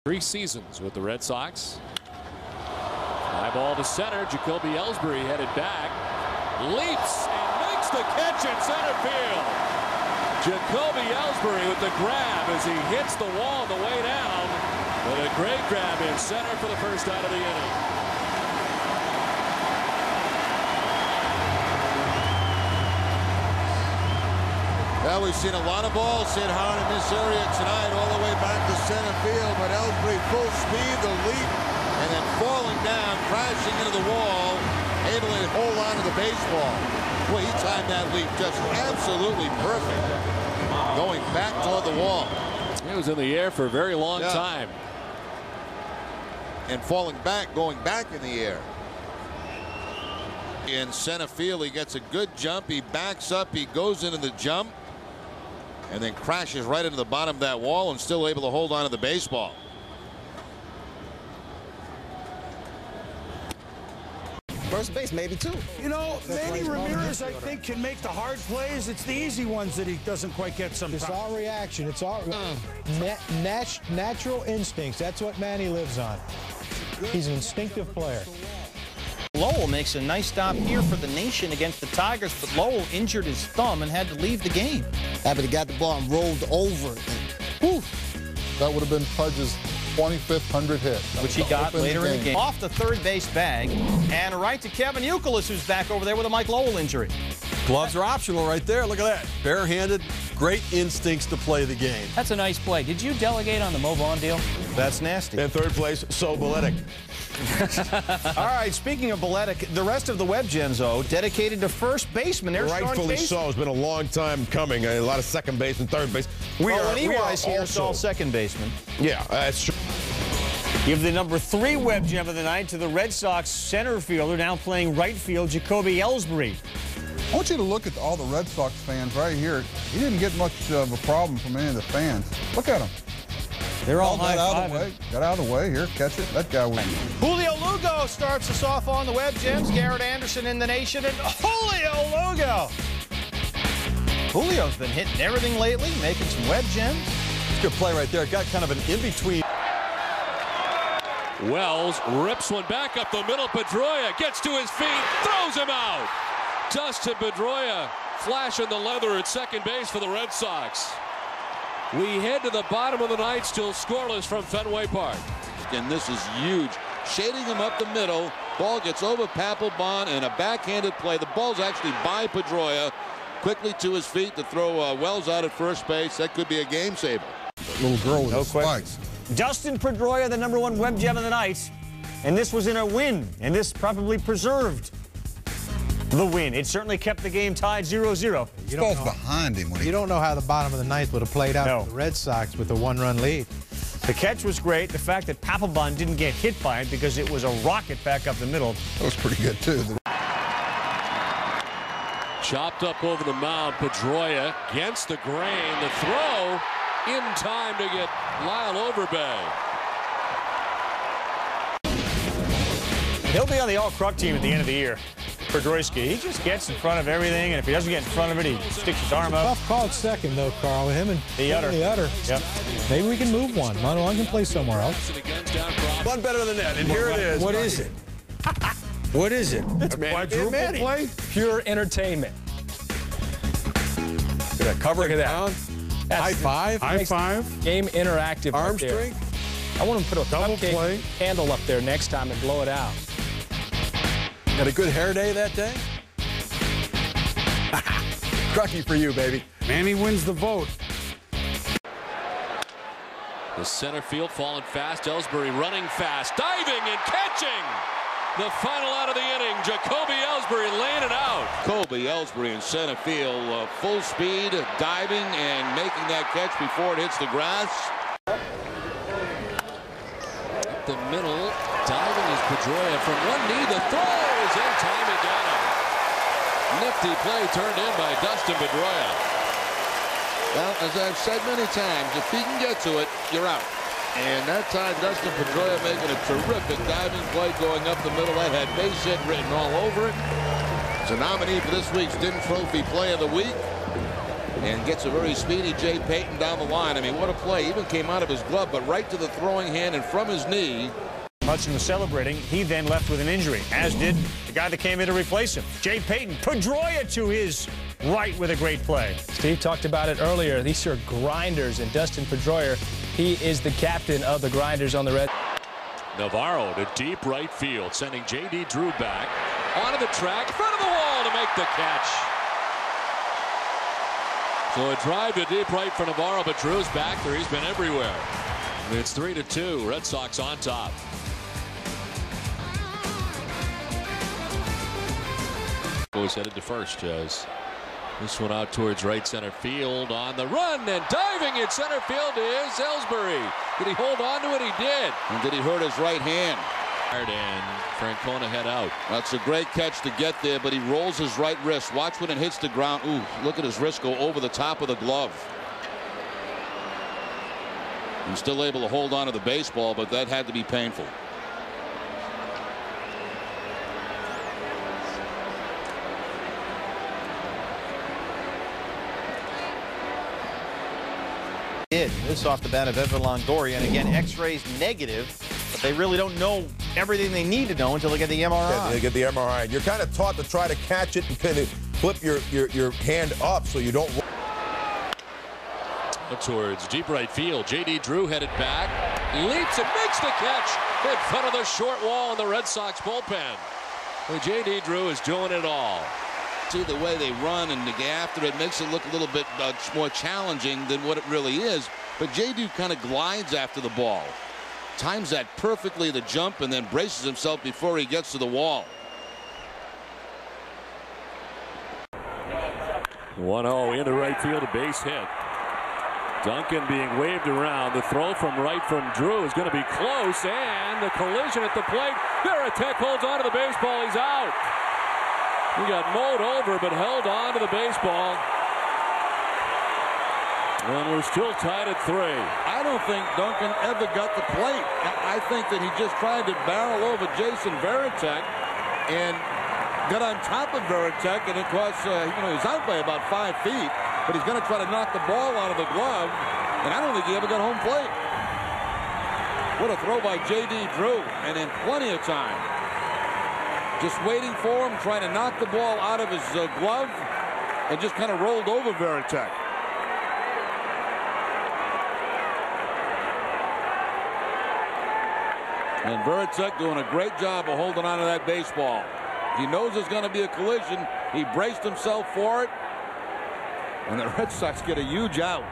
3 seasons with the Red Sox. Fly ball to center. Jacoby Ellsbury headed back. Leaps and makes the catch in center field. Jacoby Ellsbury with the grab as he hits the wall on the way down. But a great grab in center for the first out of the inning. Well, we've seen a lot of balls hit hard in this area tonight, all the way back to center field. But Ellsbury full speed, the leap, and then falling down, crashing into the wall, able to hold on to the baseball. Boy, he timed that leap just absolutely perfect, going back toward the wall. It was in the air for a very long time. And falling back, going back in the air. In center field, he gets a good jump. He backs up, he goes into the jump, and then crashes right into the bottom of that wall and still able to hold on to the baseball. First base, maybe two. You know, Manny Ramirez, I think, can make the hard plays. It's the easy ones that he doesn't quite get sometimes. It's all reaction. It's all natural instincts. That's what Manny lives on. He's an instinctive player. Lowell makes a nice stop here for the nation against the Tigers, but Lowell injured his thumb and had to leave the game. Yeah, but he got the ball and rolled over. And, whew. That would have been Pudge's 25th 100 hit. Which he got later in the game. Off the third base bag, and right to Kevin Youkilis, who's back over there with a Mike Lowell injury. Gloves are optional right there. Look at that. Barehanded, great instincts to play the game. That's a nice play. Did you delegate on the Mo Vaughn deal? That's nasty. In third place, So Beletic. All right, speaking of Beletic, the rest of the Web Genzo dedicated to first baseman. There's rightfully so. It's been a long time coming. A lot of second base and third base. When EY's here, it's all second baseman. Yeah, that's true. Give the number 3 Web Gem of the night to the Red Sox center fielder, now playing right field, Jacoby Ellsbury. I want you to look at all the Red Sox fans right here. He didn't get much of a problem from any of the fans. Look at him. They're all got out of the way. Got out of the way. Here, catch it. That guy went. Julio Lugo starts us off on the Web Gems. Garrett Anderson in the nation, and Julio Lugo. Julio's been hitting everything lately, making some Web Gems. It's a good play right there. Got kind of an in-between. Wells rips one back up the middle. Pedroia gets to his feet, throws him out. Dustin Pedroia flashing the leather at second base for the Red Sox. We head to the bottom of the ninth, still scoreless from Fenway Park. And this is huge. Shading him up the middle. Ball gets over Papelbon and a backhanded play. The ball's actually by Pedroia. Quickly to his feet to throw Wells out at first base. That could be a game saver. Little girl with the spikes. Dustin Pedroia, the number 1 Web Gem of the night. And this was in a win, and this probably preserved the win. It certainly kept the game tied 0-0. The ball's behind him. You don't know how the bottom of the ninth would have played out for the Red Sox with a 1-run lead. The catch was great. The fact that Papelbon didn't get hit by it because it was a rocket back up the middle. That was pretty good, too. Chopped up over the mound. Pedroia against the grain. The throw in time to get Lyle Overbay. He'll be on the all-Kruk team at the end of the year. Pedroyski, he just gets in front of everything, and if he doesn't get in front of it, he sticks his arm up. Tough call at second, though, Carl. Him and the udder. Yep. Maybe we can move one. One can play somewhere else. One better than that, and here it is. What is it? What is it? It's quadruple play? Pure entertainment. Look at that. Covering it down. High five. High five. Game interactive. Arm strength. I want him to put a double play handle up there next time and blow it out. Got a good hair day that day? Crucky for you, baby. Manny wins the vote. The center field falling fast. Ellsbury running fast, diving and catching. The final out of the inning, Jacoby Ellsbury laying it out. Jacoby Ellsbury in center field, full speed, diving and making that catch before it hits the grass. Up the middle, diving is Pedroia from one knee. The throw is in time. He got him. Nifty play turned in by Dustin Pedroia. Well, as I've said many times, if he can get to it, you're out. And that time, Dustin Pedroia making a terrific diving play going up the middle. That had base hit written all over it. It's a nominee for this week's DIN Trophy Play of the Week. and gets a very speedy Jay Payton down the line. I mean, what a play. Even came out of his glove, but right to the throwing hand and from his knee. Hudson was celebrating. He then left with an injury, as did the guy that came in to replace him, Jay Payton. Pedroia to his right with a great play. Steve talked about it earlier. These are grinders, and Dustin Pedroia, he is the captain of the grinders on the Red. Navarro to deep right field, sending J.D. Drew back onto the track, front of the wall to make the catch. So a drive to deep right for Navarro, but Drew's back there. He's been everywhere. It's 3-2. Red Sox on top. Goes headed to first as this one out towards right center field on the run, and diving in center field is Ellsbury. Did he hold on to it? He did. And did he hurt his right hand? And Francona head out. That's a great catch to get there, but he rolls his right wrist. Watch when it hits the ground. Ooh, look at his wrist go over the top of the glove. He's still able to hold on to the baseball, but that had to be painful. This off the bat of Evan Longoria, and again, X-rays negative, but they really don't know everything they need to know until they get the MRI. Yeah, they get the MRI. You're kind of taught to try to catch it and kind of flip your hand up so you don't. Towards deep right field, J.D. Drew headed back, leaps and makes the catch in front of the short wall in the Red Sox bullpen. Well, J.D. Drew is doing it all. See the way they run and get after it makes it look a little bit more challenging than what it really is. But J.D. kind of glides after the ball. Times that perfectly, the jump, and then braces himself before he gets to the wall. 1-0 into right field, a base hit. Duncan being waved around. The throw from right from Drew is going to be close, and the collision at the plate. Varitek holds on to the baseball. He's out. He got mowed over, but held on to the baseball. And we're still tied at 3. I don't think Duncan ever got the plate. I think that he just tried to barrel over Jason Varitek and got on top of Varitek, and of course, he's out by about 5 feet, but he's going to try to knock the ball out of the glove, and I don't think he ever got home plate. What a throw by J.D. Drew, and in plenty of time. Just waiting for him, trying to knock the ball out of his glove, and just kind of rolled over Varitek. And Varitek doing a great job of holding on to that baseball. He knows there's going to be a collision. He braced himself for it. And the Red Sox get a huge out.